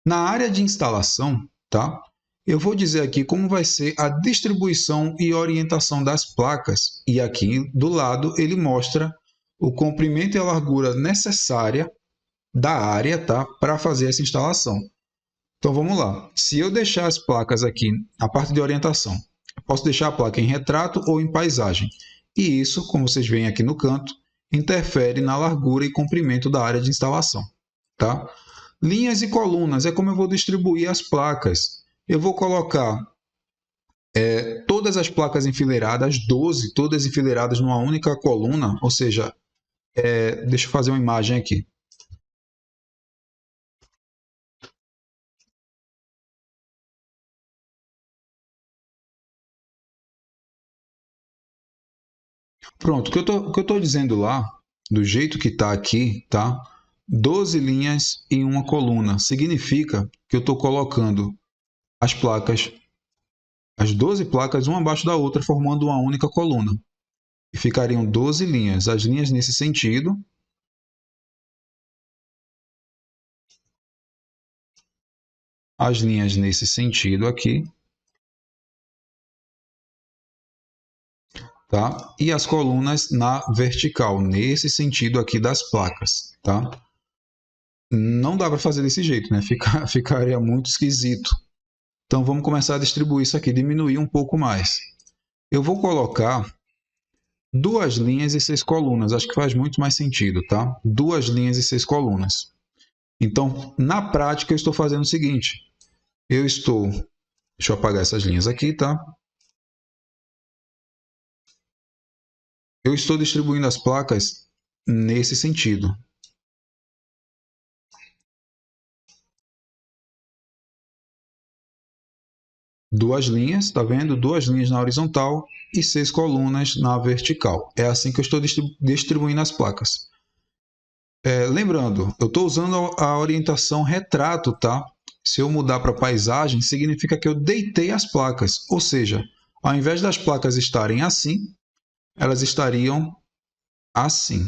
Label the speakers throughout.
Speaker 1: Na área de instalação, tá? Eu vou dizer aqui como vai ser a distribuição e orientação das placas. E aqui do lado ele mostra o comprimento e a largura necessária da área, tá? Para fazer essa instalação. Então vamos lá. Se eu deixar as placas aqui, a parte de orientação, eu posso deixar a placa em retrato ou em paisagem. E isso, como vocês veem aqui no canto, interfere na largura e comprimento da área de instalação, tá? Linhas e colunas é como eu vou distribuir as placas. Eu vou colocar todas as placas enfileiradas, 12, todas enfileiradas numa única coluna, ou seja, deixa eu fazer uma imagem aqui. Pronto, o que eu estou dizendo lá, do jeito que está aqui, tá? 12 linhas em uma coluna. Significa que eu estou colocando as placas, as 12 placas, uma abaixo da outra, formando uma única coluna. E ficariam 12 linhas. As linhas nesse sentido. As linhas nesse sentido aqui. Tá? E as colunas na vertical, nesse sentido aqui das placas, tá? Não dá para fazer desse jeito, né? Ficaria muito esquisito. Então vamos começar a distribuir isso aqui, diminuir um pouco mais. Eu vou colocar 2 linhas e 6 colunas, acho que faz muito mais sentido, tá? 2 linhas e 6 colunas. Então, na prática, eu estou fazendo o seguinte: deixa eu apagar essas linhas aqui, tá? Eu estou distribuindo as placas nesse sentido. 2 linhas, tá vendo? 2 linhas na horizontal e 6 colunas na vertical. É assim que eu estou distribuindo as placas. Lembrando, eu estou usando a orientação retrato, tá? Se eu mudar para paisagem, significa que eu deitei as placas. Ou seja, ao invés das placas estarem assim, elas estariam assim.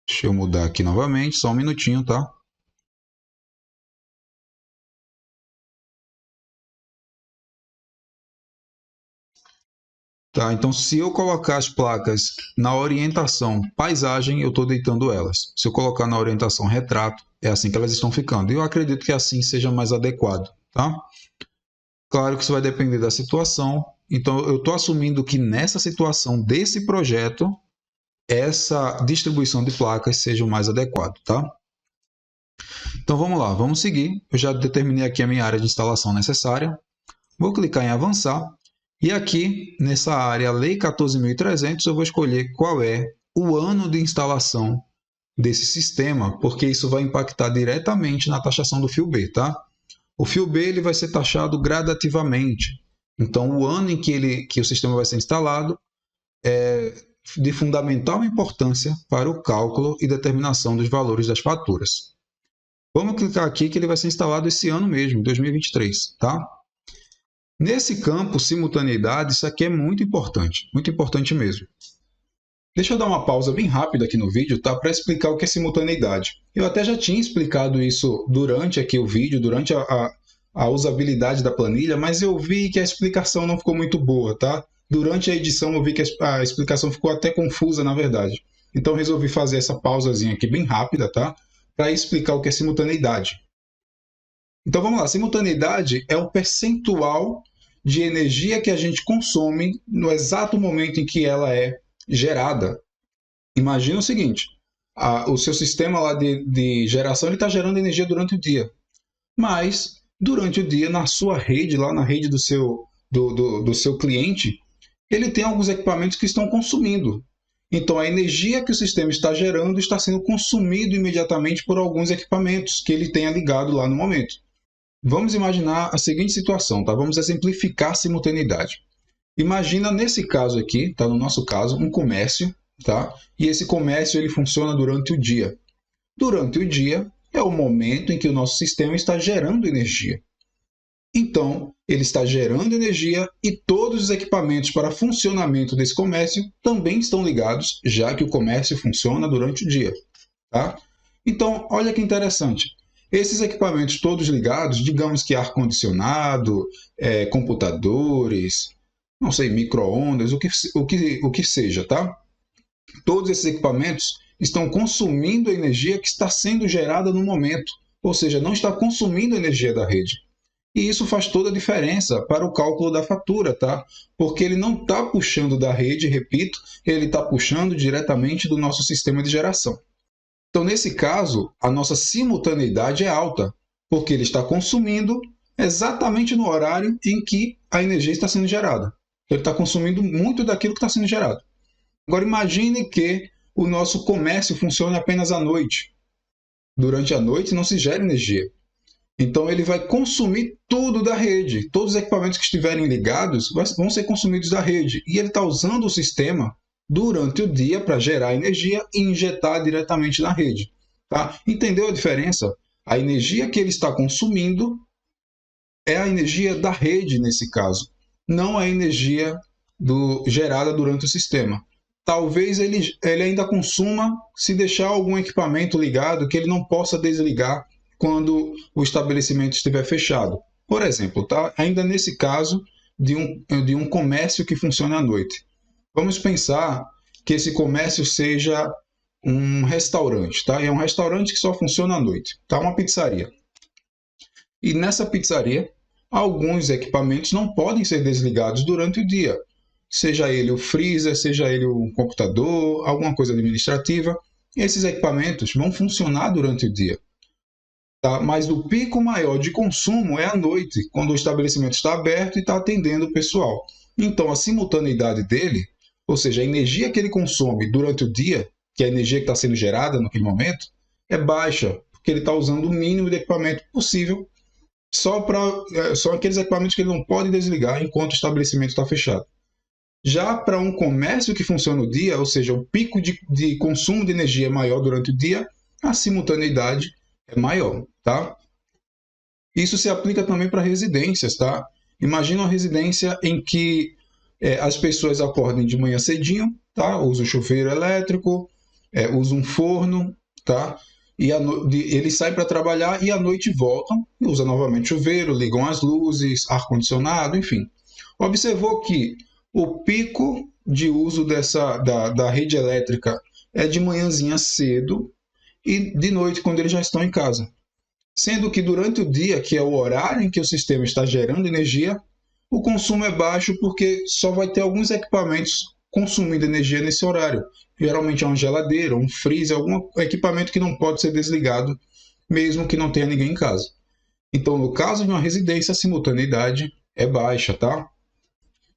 Speaker 1: Deixa eu mudar aqui novamente, só um minutinho, tá? Tá, então se eu colocar as placas na orientação paisagem, eu estou deitando elas. Se eu colocar na orientação retrato, é assim que elas estão ficando. E eu acredito que assim seja mais adequado, tá? Claro que isso vai depender da situação. Então eu estou assumindo que nessa situação desse projeto, essa distribuição de placas seja o mais adequado, tá? Então vamos lá, vamos seguir. Eu já determinei aqui a minha área de instalação necessária. Vou clicar em avançar. E aqui, nessa área Lei 14.300, eu vou escolher qual é o ano de instalação desse sistema, porque isso vai impactar diretamente na taxação do fio B, tá? O fio B ele vai ser taxado gradativamente. Então, o ano em que o sistema vai ser instalado é de fundamental importância para o cálculo e determinação dos valores das faturas. Vamos clicar aqui que ele vai ser instalado esse ano mesmo, 2023, tá? Nesse campo, simultaneidade, isso aqui é muito importante mesmo. Deixa eu dar uma pausa bem rápida aqui no vídeo, tá? Para explicar o que é simultaneidade. Eu até já tinha explicado isso durante aqui o vídeo, durante a usabilidade da planilha, mas eu vi que a explicação não ficou muito boa, tá? Durante a edição eu vi que a explicação ficou até confusa, na verdade. Então resolvi fazer essa pausazinha aqui bem rápida, tá? Para explicar o que é simultaneidade. Então vamos lá, simultaneidade é o percentual de energia que a gente consome no exato momento em que ela é gerada. Imagina o seguinte, o seu sistema lá de geração está gerando energia durante o dia, mas durante o dia na sua rede, lá na rede do seu cliente, ele tem alguns equipamentos que estão consumindo. Então a energia que o sistema está gerando está sendo consumido imediatamente por alguns equipamentos que ele tenha ligado lá no momento. Vamos imaginar a seguinte situação, tá? Vamos exemplificar a simultaneidade. Imagina nesse caso aqui, tá? No nosso caso, um comércio, tá? E esse comércio ele funciona durante o dia. Durante o dia é o momento em que o nosso sistema está gerando energia. Então, ele está gerando energia e todos os equipamentos para funcionamento desse comércio também estão ligados, já que o comércio funciona durante o dia, tá? Então, olha que interessante. Esses equipamentos todos ligados, digamos que ar-condicionado, computadores, não sei, micro-ondas, o que seja, tá? Todos esses equipamentos estão consumindo a energia que está sendo gerada no momento, ou seja, não está consumindo a energia da rede. E isso faz toda a diferença para o cálculo da fatura, tá? Porque ele não está puxando da rede, repito, ele está puxando diretamente do nosso sistema de geração. Então, nesse caso, a nossa simultaneidade é alta, porque ele está consumindo exatamente no horário em que a energia está sendo gerada. Ele está consumindo muito daquilo que está sendo gerado. Agora, imagine que o nosso comércio funcione apenas à noite. Durante a noite não se gera energia. Então, ele vai consumir tudo da rede. Todos os equipamentos que estiverem ligados vão ser consumidos da rede. E ele está usando o sistema durante o dia para gerar energia e injetar diretamente na rede. Tá? Entendeu a diferença? A energia que ele está consumindo é a energia da rede, nesse caso, não a energia gerada durante o sistema. Talvez ele ainda consuma se deixar algum equipamento ligado que ele não possa desligar quando o estabelecimento estiver fechado. Por exemplo, tá? Ainda nesse caso de um comércio que funciona à noite. Vamos pensar que esse comércio seja um restaurante, tá? É um restaurante que só funciona à noite, tá? Uma pizzaria. E nessa pizzaria, alguns equipamentos não podem ser desligados durante o dia. Seja ele o freezer, seja ele o computador, alguma coisa administrativa. Esses equipamentos vão funcionar durante o dia. Tá? Mas o pico maior de consumo é à noite, quando o estabelecimento está aberto e está atendendo o pessoal. Então, a simultaneidade dele, ou seja, a energia que ele consome durante o dia, que é a energia que está sendo gerada naquele momento, é baixa, porque ele está usando o mínimo de equipamento possível, só aqueles equipamentos que ele não pode desligar enquanto o estabelecimento está fechado. Já para um comércio que funciona no dia, ou seja, o pico de consumo de energia é maior durante o dia, a simultaneidade é maior, tá? Isso se aplica também para residências, tá? Imagina uma residência em que as pessoas acordem de manhã cedinho, tá? Usa o chuveiro elétrico, usa um forno, tá? E eles saem para trabalhar e à noite voltam, e usam novamente chuveiro, ligam as luzes, ar-condicionado, enfim. Observou que o pico de uso da rede elétrica é de manhãzinha cedo e de noite, quando eles já estão em casa. Sendo que durante o dia, que é o horário em que o sistema está gerando energia, o consumo é baixo porque só vai ter alguns equipamentos consumindo energia nesse horário. Geralmente é uma geladeira, um freezer, algum equipamento que não pode ser desligado, mesmo que não tenha ninguém em casa. Então, no caso de uma residência, a simultaneidade é baixa, tá?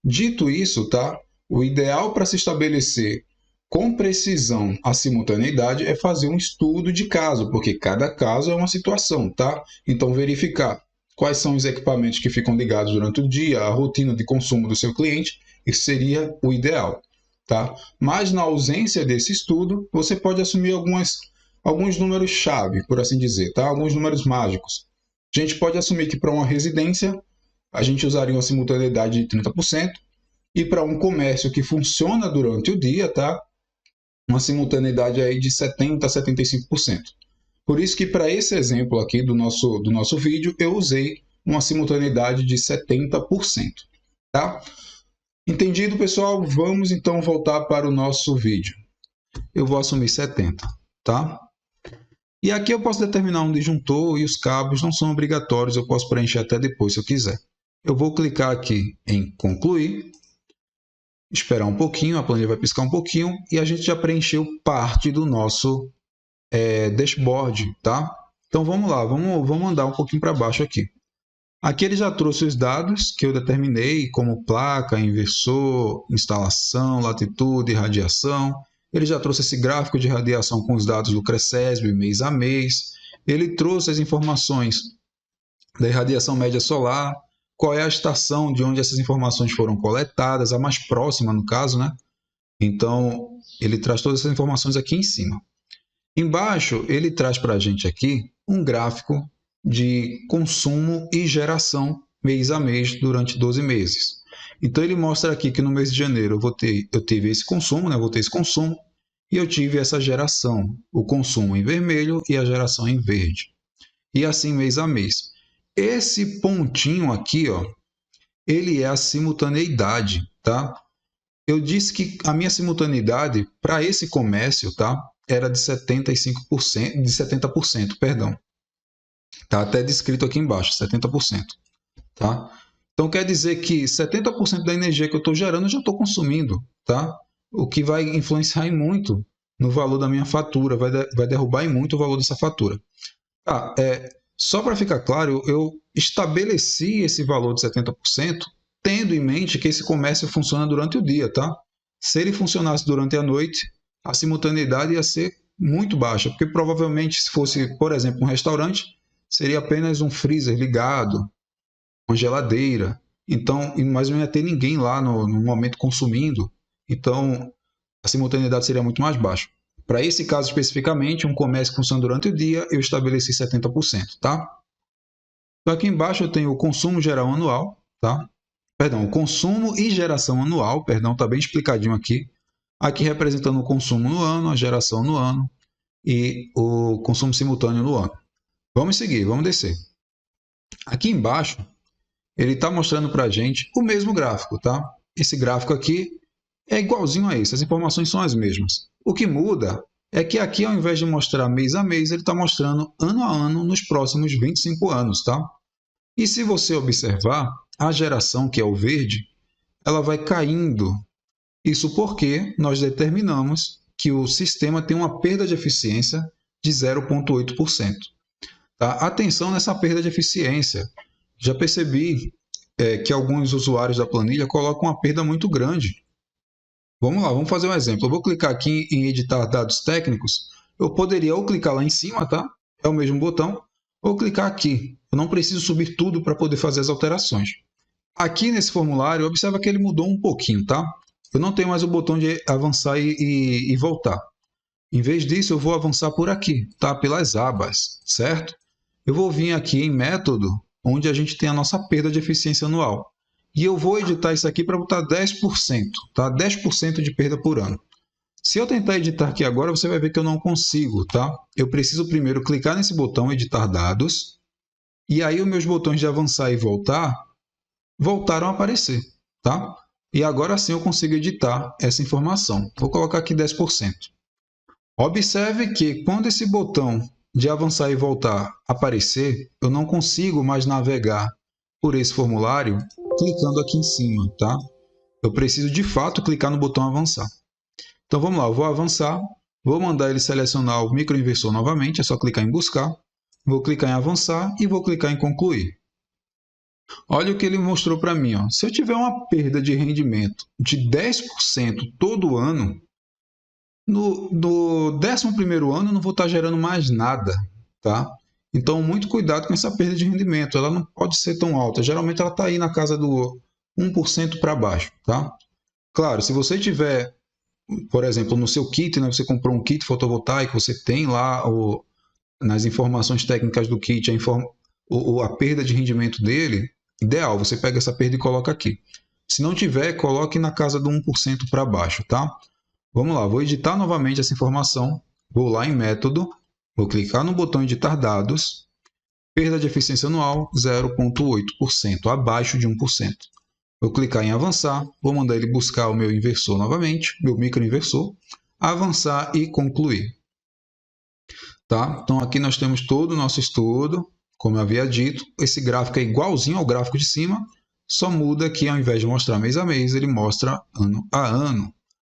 Speaker 1: Dito isso, tá? O ideal para se estabelecer com precisão a simultaneidade é fazer um estudo de caso, porque cada caso é uma situação, tá? Então, verificar quais são os equipamentos que ficam ligados durante o dia, a rotina de consumo do seu cliente, isso seria o ideal, tá? Mas, na ausência desse estudo, você pode assumir alguns números-chave, por assim dizer, tá? Alguns números mágicos. A gente pode assumir que para uma residência, a gente usaria uma simultaneidade de 30%, e para um comércio que funciona durante o dia, tá? Uma simultaneidade aí de 70% a 75%. Por isso que para esse exemplo aqui do nosso vídeo, eu usei uma simultaneidade de 70%. Tá? Entendido, pessoal? Vamos então voltar para o nosso vídeo. Eu vou assumir 70%. Tá? E aqui eu posso determinar um disjuntor e os cabos não são obrigatórios, eu posso preencher até depois se eu quiser. Eu vou clicar aqui em concluir, esperar um pouquinho, a planilha vai piscar um pouquinho e a gente já preencheu parte do nosso dashboard, tá? Então vamos lá, vamos andar um pouquinho para baixo aqui. Aqui ele já trouxe os dados que eu determinei, como placa, inversor, instalação, latitude, radiação. Ele já trouxe esse gráfico de radiação com os dados do CRECESB, mês a mês. Ele trouxe as informações da irradiação média solar, qual é a estação de onde essas informações foram coletadas, a mais próxima no caso, né? Então, ele traz todas essas informações aqui em cima. Embaixo, ele traz para a gente aqui um gráfico de consumo e geração mês a mês durante 12 meses. Então, ele mostra aqui que no mês de janeiro eu tive esse consumo, né? Eu vou ter esse consumo, e eu tive essa geração, o consumo em vermelho e a geração em verde. E assim mês a mês. Esse pontinho aqui, ó, ele é a simultaneidade, tá? Eu disse que a minha simultaneidade para esse comércio, tá, era de 75%, de 70%, perdão. Tá até descrito aqui embaixo, 70%, tá? Então quer dizer que 70% da energia que eu estou gerando eu já estou consumindo, tá? O que vai influenciar em muito no valor da minha fatura, vai derrubar em muito o valor dessa fatura. Tá, só para ficar claro, eu estabeleci esse valor de 70% tendo em mente que esse comércio funciona durante o dia, tá? Se ele funcionasse durante a noite, a simultaneidade ia ser muito baixa, porque provavelmente se fosse, por exemplo, um restaurante, seria apenas um freezer ligado, uma geladeira, então, mas não ia ter ninguém lá no momento consumindo, então a simultaneidade seria muito mais baixa. Para esse caso especificamente, um comércio que funciona durante o dia, eu estabeleci 70%, tá? Então aqui embaixo eu tenho o consumo geral anual, tá? Perdão, o consumo e geração anual, perdão, está bem explicadinho aqui. Aqui representando o consumo no ano, a geração no ano e o consumo simultâneo no ano. Vamos seguir, vamos descer. Aqui embaixo, ele está mostrando para a gente o mesmo gráfico, tá? Esse gráfico aqui é igualzinho a esse, as informações são as mesmas. O que muda é que aqui, ao invés de mostrar mês a mês, ele está mostrando ano a ano nos próximos 25 anos, tá? E se você observar, a geração, que é o verde, ela vai caindo. Isso porque nós determinamos que o sistema tem uma perda de eficiência de 0,8%. Tá? Atenção nessa perda de eficiência. Já percebi que alguns usuários da planilha colocam uma perda muito grande. Vamos lá, vamos fazer um exemplo. Eu vou clicar aqui em editar dados técnicos. Eu poderia ou clicar lá em cima, tá? É o mesmo botão, ou clicar aqui. Eu não preciso subir tudo para poder fazer as alterações. Aqui nesse formulário, observa que ele mudou um pouquinho, tá? Eu não tenho mais o botão de avançar e voltar. Em vez disso, eu vou avançar por aqui, tá? Pelas abas, certo? Eu vou vir aqui em método, onde a gente tem a nossa perda de eficiência anual. E eu vou editar isso aqui para botar 10%, tá? 10% de perda por ano. Se eu tentar editar aqui agora, você vai ver que eu não consigo, tá? Eu preciso primeiro clicar nesse botão, editar dados, e aí os meus botões de avançar e voltar voltaram a aparecer, tá? E agora sim eu consigo editar essa informação. Vou colocar aqui 10%. Observe que quando esse botão de avançar e voltar aparecer, eu não consigo mais navegar por esse formulário clicando aqui em cima, tá? Eu preciso de fato clicar no botão avançar. Então vamos lá, eu vou avançar, vou mandar ele selecionar o microinversor novamente, é só clicar em buscar, vou clicar em avançar e vou clicar em concluir. Olha o que ele mostrou para mim, ó. Se eu tiver uma perda de rendimento de 10% todo ano, no 11º ano eu não vou estar gerando mais nada, tá? Então, muito cuidado com essa perda de rendimento. Ela não pode ser tão alta. Geralmente, ela está aí na casa do 1% para baixo, tá? Claro, se você tiver, por exemplo, no seu kit, né, você comprou um kit fotovoltaico, você tem lá nas informações técnicas do kit a perda de rendimento dele, ideal, você pega essa perda e coloca aqui. Se não tiver, coloque na casa do 1% para baixo, tá? Vamos lá, vou editar novamente essa informação, vou lá em método, vou clicar no botão editar dados, perda de eficiência anual 0,8%, abaixo de 1%. Vou clicar em avançar, vou mandar ele buscar o meu inversor novamente, meu microinversor, avançar e concluir. Tá? Então aqui nós temos todo o nosso estudo, como eu havia dito, esse gráfico é igualzinho ao gráfico de cima, só muda que ao invés de mostrar mês a mês, ele mostra ano a ano.